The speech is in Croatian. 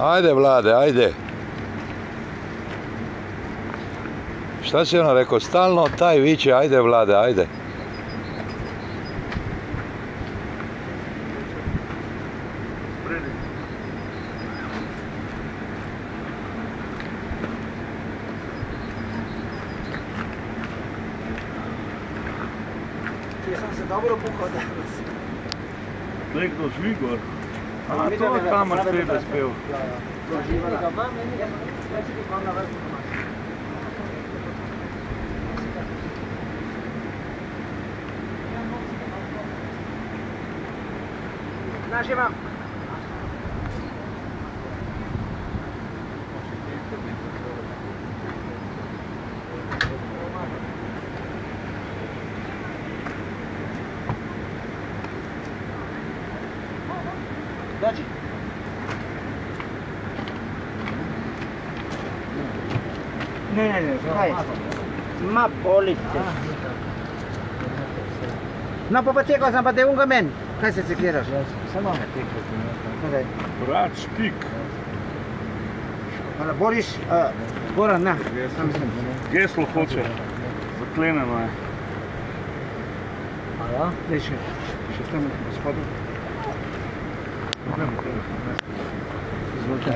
Ajde, Vlade, ajde. Šta si ono rekao? Stalno taj viče, ajde, Vlade, ajde. Ja sam se dobro pukao danas. Nekdo žvigor. A to je ta Mercedes pil. Doživela. Ja sam predsjednik vam na vrstu domaći. Znaš imam. Dođi. Ne, kaj? Ma bolite. No, pa tekao sam, pa te unga meni. Kaj se sekiraš? Samo me tekao. Brat Špik. Boris, Goran, na. Geslo hoče. Zakleneno je. A ja? Daj še tamo gospodu. Izvolite.